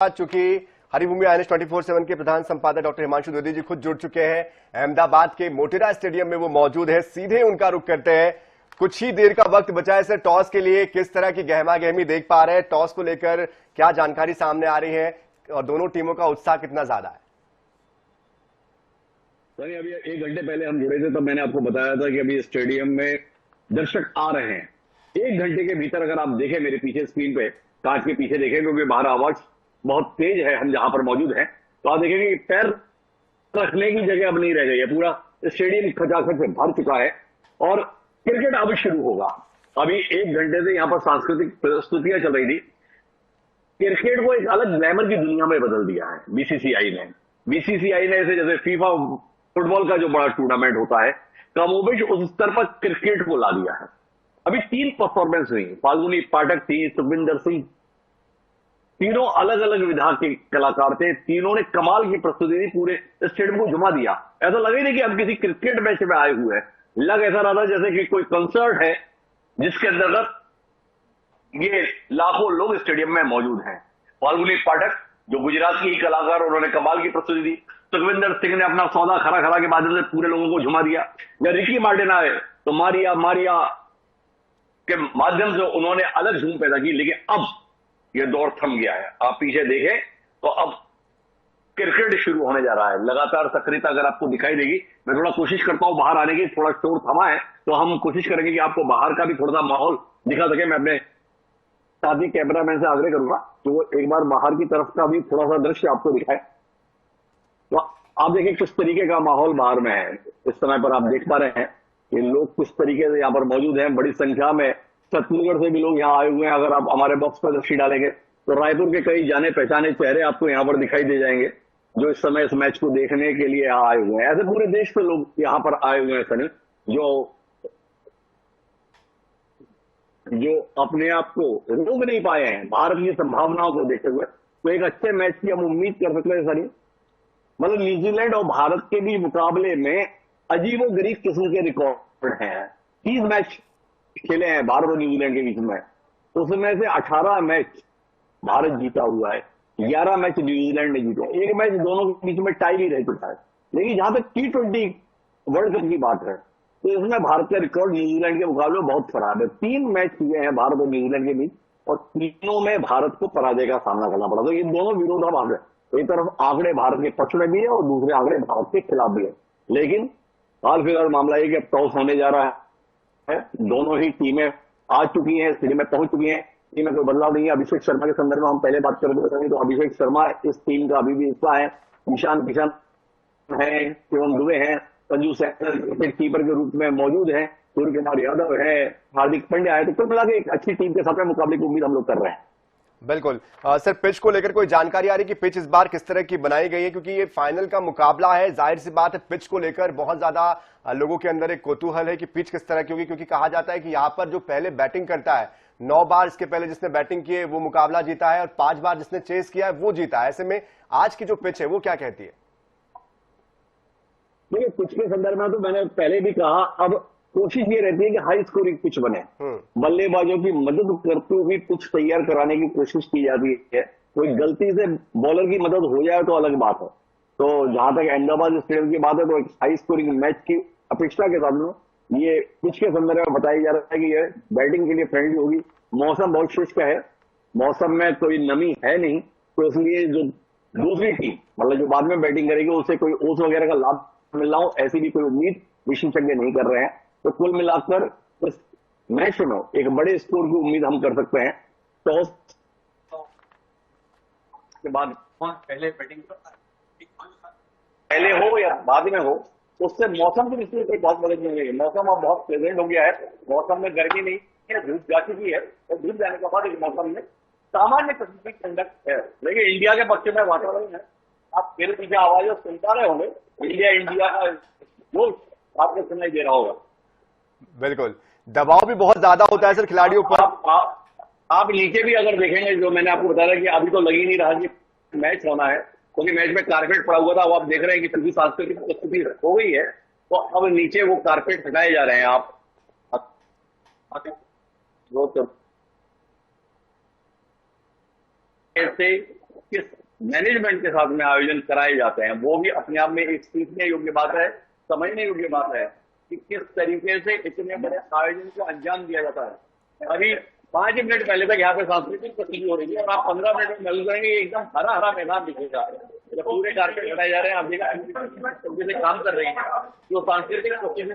चूंकि हरिभूमि आईएनएस 24/7 के प्रधान संपादक डॉक्टर हिमांशु द्विवेदी जी खुद जुड़ चुके हैं। अहमदाबाद के मोटेरा स्टेडियम में वो मौजूद है। सीधे उनका रुख करते हैं। कुछ ही देर का वक्त बचा है सर टॉस के लिए, किस तरह की गहमा गहमी देख पा रहे हैं? टॉस को लेकर क्या जानकारी सामने आ रही है और दोनों टीमों का उत्साह कितना ज्यादा है? सर अभी 1 घंटे पहले हम जुड़े थे, तब मैंने आपको बताया था कि अभी स्टेडियम में दर्शक आ रहे हैं। 1 घंटे के भीतर अगर आप देखें मेरे पीछे स्क्रीन पे, कांच के पीछे देखें, क्योंकि बाहर आवाज बहुत तेज है, हम जहां पर मौजूद हैं, तो आप देखेंगे कि पैर रखने की जगह अब नहीं रह गई है। पूरा स्टेडियम खचाखच से भर चुका है और क्रिकेट अब शुरू होगा। अभी 1 घंटे से यहां पर सांस्कृतिक प्रस्तुतियां चल रही थी। क्रिकेट को एक अलग ग्लैमर की दुनिया में बदल दिया है बीसीसीआई ने। बीसीसीआई ने ऐसे जैसे फीफा फुटबॉल का जो बड़ा टूर्नामेंट होता है, कमोबेश उस स्तर पर क्रिकेट को ला दिया है। अभी 3 परफॉर्मेंस हुई। फाल्गुनी पाठक थी, सुखविंदर सिंह, तीनों अलग अलग विधा के कलाकार थे। तीनों ने कमाल की प्रस्तुति दी, पूरे स्टेडियम को झुमा दिया। ऐसा लगा ही नहीं कि हम किसी क्रिकेट मैच में आए हुए हैं। लग ऐसा रहा था जैसे कि कोई कंसर्ट है जिसके अंतर्गत ये लाखों लोग स्टेडियम में मौजूद हैं। फाल्गुनी पाठक जो गुजरात की ही कलाकार, उन्होंने कमाल की प्रस्तुति दी। सुखविंदर सिंह ने अपना सौदा खरा खरा के माध्यम से पूरे लोगों को झुमा दिया। जब रिकी मार्टिन आए तो मारिया मारिया के माध्यम से उन्होंने अलग झूम पैदा की। लेकिन अब यह दौर थम गया है। आप पीछे देखें तो अब क्रिकेट शुरू होने जा रहा है। लगातार सक्रियता अगर आपको दिखाई देगी, मैं थोड़ा कोशिश करता हूं बाहर आने की, थोड़ा शोर थमा है तो हम कोशिश करेंगे कि आपको बाहर का भी थोड़ा सा माहौल दिखा सके। मैं अपने साथी कैमरामैन से आग्रह करूंगा कि वो एक बार बाहर की तरफ का भी थोड़ा सा दृश्य आपको दिखाए। तो आप देखिए किस तरीके का माहौल बाहर में है। इस समय पर आप देख पा रहे हैं कि लोग किस तरीके से यहाँ पर मौजूद हैं। बड़ी संख्या में छत्तीसगढ़ से भी लोग यहाँ आए हुए हैं। अगर आप हमारे बॉक्स पर दृष्टि डालेंगे तो रायपुर के कई जाने पहचाने चेहरे आपको यहाँ पर दिखाई दे जाएंगे, जो इस समय इस मैच को देखने के लिए यहाँ आए हुए हैं। ऐसे पूरे देश से लोग यहाँ पर आए हुए हैं सनी, जो अपने आप को रोक नहीं पाए हैं भारत की संभावनाओं को देखते हुए। तो एक अच्छे मैच की हम उम्मीद कर सकते हैं सनी। मतलब न्यूजीलैंड और भारत के भी मुकाबले में अजीबोगरीब किस्म के रिकॉर्ड हैं। 30 मैच खेले हैं भारत और न्यूजीलैंड के बीच में, उसमें से 18 मैच भारत जीता हुआ है, 11 मैच न्यूजीलैंड ने जीते। एक मैच दोनों के बीच में टाई भी रह चुका है। लेकिन जहां तक T20 वर्ल्ड कप की बात है तो इसमें भारत का रिकॉर्ड न्यूजीलैंड के मुकाबले में बहुत खराब है। 3 मैच हुए हैं भारत और न्यूजीलैंड के बीच और तीनों में भारत को पराजय का सामना करना पड़ा। तो ये दोनों विरोधाभास है। एक तरफ आंकड़े भारत के पक्ष में भी है और दूसरे आंकड़े भारत के खिलाफ भी है। लेकिन हाल फिलहाल मामला ये कि अब टॉस होने जा रहा है। दोनों ही टीमें आ चुकी हैं, स्टेडियम में पहुंच चुकी हैं। टीम में कोई बदलाव नहीं है। अभिषेक शर्मा के संदर्भ में हम पहले बात कर रहे थे तो अभिषेक शर्मा इस टीम का अभी भी हिस्सा है। ईशान किशन है, शिवम दुबे हैं, संजू सैमुअल कीपर के रूप में मौजूद है, सूर्य कुमार यादव है, हार्दिक पांड्या है। तो कुल मिला के एक अच्छी टीम के साथ मुकाबले की उम्मीद हम लोग कर रहे हैं। बिल्कुल। सर पिच को लेकर कोई जानकारी आ रही है कि पिच इस बार किस तरह की बनाई गई है? क्योंकि ये फाइनल का मुकाबला है, जाहिर सी बात है पिच को लेकर बहुत ज्यादा लोगों के अंदर एक कौतूहल है कि पिच किस तरह की होगी। क्योंकि कहा जाता है कि यहाँ पर जो पहले बैटिंग करता है, 9 बार इसके पहले जिसने बैटिंग की है वो मुकाबला जीता है और 5 बार जिसने चेस किया है वो जीता है। ऐसे में आज की जो पिच है वो क्या कहती है? देखिए पिच के संदर्भ में तो मैंने पहले भी कहा, अब कोशिश ये रहती है कि हाई स्कोरिंग पिच बने। बल्लेबाजों की मदद करते हुए पिच तैयार कराने की कोशिश की जाती है। कोई गलती से बॉलर की मदद हो जाए तो अलग बात है। तो जहां तक अहमदाबाद स्टेडियम की बात है तो एक हाई स्कोरिंग मैच की अपेक्षा के साथ ये पिच के संदर्भ में बताया जा रहा है कि यह बैटिंग के लिए फ्रेंडली होगी। मौसम बहुत शुष्क है, मौसम में कोई नमी है नहीं, तो इसलिए जो दूसरी टीम मतलब जो बाद में बैटिंग करेगी उसे कोई ओस वगैरह का लाभ मिल रहा हो ऐसी भी कोई उम्मीद विशेषज्ञ नहीं कर रहे हैं। तो कुल मिलाकर इस मैच में एक बड़े स्कोर की उम्मीद हम कर सकते हैं। टॉस के बाद पहले बैटिंग पहले हो या बाद में हो, उससे मौसम की दृष्टि से कोई बहुत मदद नहीं होगी। मौसम अब बहुत प्लेजेंट हो गया है। मौसम में गर्मी नहीं है, धूप जा चुकी है और धूप जाने के बाद इस मौसम में सामान्य किस्म की ठंडक है। लेकिन इंडिया के पक्ष में वातावरण है, आप मेरे पीछे आवाज सुनता रहे होंगे, इंडिया इंडिया का वो आपको सुनाई दे रहा होगा। बिल्कुल, दबाव भी बहुत ज्यादा होता है सर खिलाड़ियों पर। आप नीचे भी अगर देखेंगे, जो मैंने आपको बताया कि अभी तो लग ही नहीं रहा कि मैच होना है, क्योंकि मैच में कारपेट पड़ा हुआ था। वो आप देख रहे हैं कि क्योंकि सांस्कृतिक प्रस्तुति हो गई है तो अब नीचे वो कारपेट हटाए जा रहे हैं। आप से किस मैनेजमेंट के साथ में आयोजन कराए जाते हैं, वो भी अपने आप में एक सीखने योग्य बात है, समझने योग्य बात है कि किस तरीके से इतने बड़े आयोजन को अंजाम दिया जाता है। अभी 5 मिनट पहले तक यहाँ पे सांस्कृतिक प्रस्तुति हो रही है और आप 15 मिनट में महसूस करेंगे एकदम हरा हरा मैदान दिखेगा, जब पूरे कारपेट हटाए जा रहे हैं। आप देखिए काम कर रही है जो सांस्कृतिक प्रस्तुति,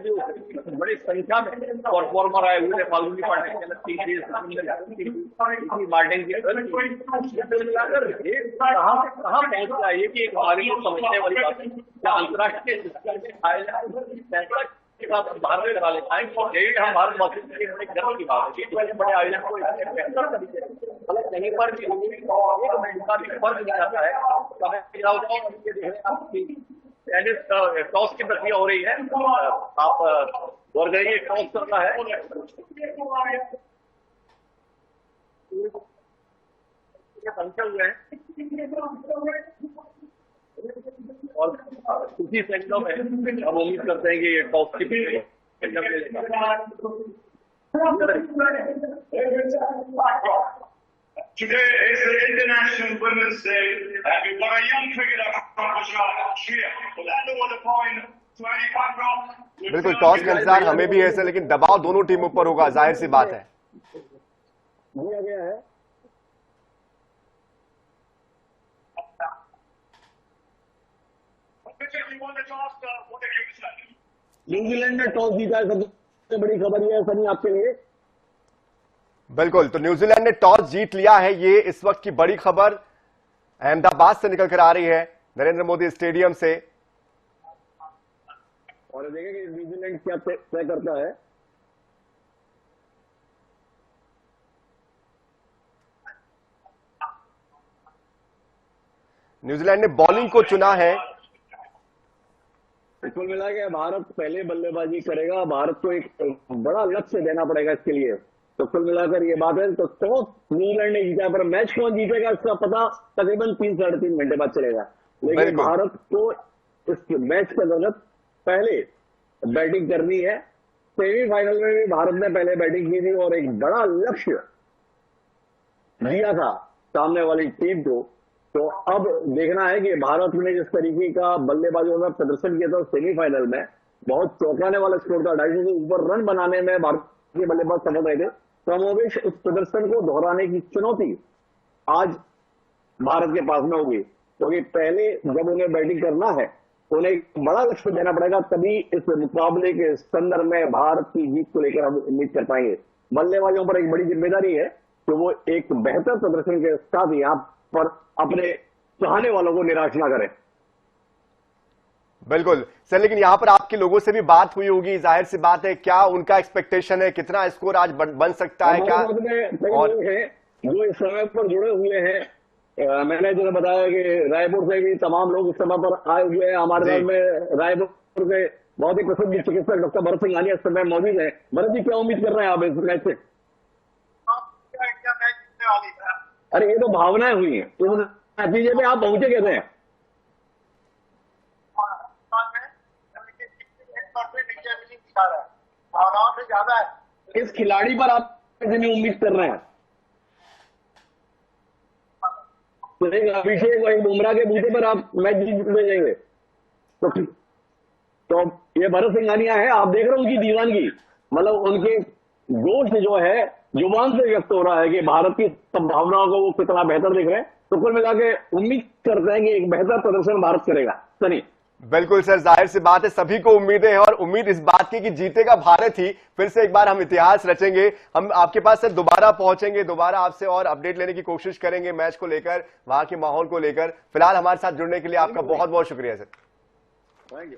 बड़ी संख्या में परफॉर्मर आए हुए, फाल्गुनी पाठक मार्टिन की मिलाकर कहाँ पहुंच रहा है कि एक हमारे को समझने वाली बात है। क्या अंतर्राष्ट्रीय भारत में करा लेता है, हम भारत वासी गर्व की बात है। बड़े आयोजन को मतलब कहीं पर भी एक मिनट का भी फर्क नहीं आता है। टॉस की प्रक्रिया हो रही है, आप गौर करिए टॉस चल रहा है संख्या हुए हैं और उसी सेकंडों में हम उम्मीद करते हैं कि ये टॉस की Today is the International Women's Day, and we've got a young cricketer from Gujarat, Shriya. Well, I want to point to any background. बिल्कुल टॉस का इंतजार हमें भी है सर, लेकिन दबाव दोनों टीमों पर होगा, जाहिर सी बात है। दिया गया है न्यूजीलैंड ने टॉस जीता है, सबसे बड़ी खबर यह है सनी आपके लिए। बिल्कुल, तो न्यूजीलैंड ने टॉस जीत लिया है, ये इस वक्त की बड़ी खबर अहमदाबाद से निकल कर आ रही है, नरेंद्र मोदी स्टेडियम से। और देखेंगे न्यूजीलैंड क्या तय करता है। न्यूजीलैंड ने बॉलिंग को चुना है। कुल मिला के भारत पहले बल्लेबाजी करेगा, भारत को एक बड़ा लक्ष्य देना पड़ेगा इसके लिए। तो कुल मिलाकर ये बात है। तो टॉस न्यूजीलैंड ने जीता, पर मैच कौन जीतेगा इसका पता तकरीबन 3 साढ़े 3 घंटे बाद चलेगा। लेकिन भारत को इस मैच के अंतर्गत पहले बैटिंग करनी है। सेमीफाइनल में भी भारत ने पहले बैटिंग की थी और एक बड़ा लक्ष्य दिया था सामने वाली टीम को। तो अब देखना है कि भारत ने जिस तरीके का बल्लेबाजों में प्रदर्शन किया था सेमीफाइनल में, बहुत चौंकाने वाला स्कोर था, 250 से ऊपर रन बनाने में भारतीय बल्लेबाज सफल रहे थे। कमोबेश उस प्रदर्शन को दोहराने की चुनौती आज भारत के पास में होगी, क्योंकि पहले जब उन्हें बैटिंग करना है उन्हें एक बड़ा लक्ष्य देना पड़ेगा, तभी इस मुकाबले के संदर्भ में भारत की जीत को लेकर हम उम्मीद कर पाएंगे। बल्लेबाजों पर एक बड़ी जिम्मेदारी है कि वो एक बेहतर प्रदर्शन के साथ यहाँ पर अपने चाहने वालों को निराश ना करें। बिल्कुल सर, लेकिन यहाँ पर आपके लोगों से भी बात हुई होगी, जाहिर सी बात है, क्या उनका एक्सपेक्टेशन है, कितना स्कोर आज बन सकता है क्या? और जो इस समय पर जुड़े हुए हैं, मैंने जो बताया कि रायपुर से भी तमाम लोग इस समय पर आए हुए हैं। हमारे साथ में रायपुर से बहुत ही प्रसिद्ध चिकित्सक डॉक्टर भरत सिंह आनिया इस समय मौजूद है। भरत जी, क्या उम्मीद कर रहे हैं आप इस मैच से? अरे ये तो भावनाएं हुई हैं, तो नतीजे पे आप पहुंचे कैसे हैं? भावनाओं से ज्यादा है। इस खिलाड़ी पर आप कितनी उम्मीद कर रहे हैं? तो एक अभिषेक और एक बुमराह के बूते पर आप मैच जीत जाएंगे। तो ये भरत सिंह आनिया है, आप देख रहे हो उनकी दीवानगी, मतलब उनके जोश जो है जुबान से व्यक्त हो रहा है कि भारत की संभावनाओं को वो कितना बेहतर देख रहे हैं। तो कुल मिला के उम्मीद करते हैं कि एक बेहतर प्रदर्शन भारत करेगा। सनी बिल्कुल सर, जाहिर सी बात है, सभी को उम्मीदें हैं और उम्मीद इस बात की कि जीतेगा भारत ही। फिर से एक बार हम इतिहास रचेंगे। हम आपके पास सर दोबारा पहुंचेंगे, दोबारा आपसे और अपडेट लेने की कोशिश करेंगे मैच को लेकर, वहां के माहौल को लेकर। फिलहाल हमारे साथ जुड़ने के लिए आपका बहुत बहुत शुक्रिया सर। Thank you.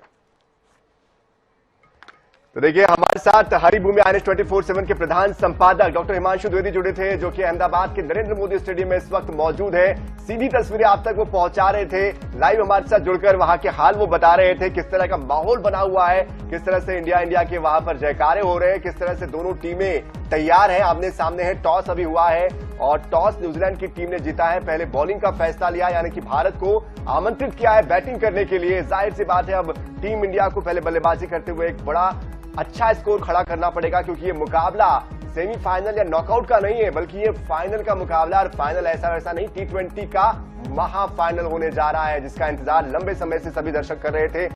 तो देखिए, हमारे साथ हरिभूमि IANS 24/7 के प्रधान संपादक डॉक्टर हिमांशु द्विवेदी जुड़े थे, जो कि अहमदाबाद के नरेंद्र मोदी स्टेडियम में इस वक्त मौजूद है। सीधी तस्वीरें आप तक वो पहुंचा रहे थे, लाइव हमारे साथ जुड़कर वहां के हाल वो बता रहे थे, किस तरह का माहौल बना हुआ है, किस तरह से इंडिया के वहां पर जयकारे हो रहे हैं, किस तरह से दोनों टीमें तैयार हैं, आमने सामने है। टॉस अभी हुआ है और टॉस न्यूजीलैंड की टीम ने जीता है, पहले बॉलिंग का फैसला लिया, यानी कि भारत को आमंत्रित किया है बैटिंग करने के लिए। जाहिर सी बात है, अब टीम इंडिया को पहले बल्लेबाजी करते हुए एक बड़ा अच्छा स्कोर खड़ा करना पड़ेगा, क्योंकि ये मुकाबला सेमीफाइनल या नॉकआउट का नहीं है, बल्कि ये फाइनल का मुकाबला। और फाइनल ऐसा वैसा नहीं, T20 का महाफाइनल होने जा रहा है, जिसका इंतजार लंबे समय से सभी दर्शक कर रहे थे।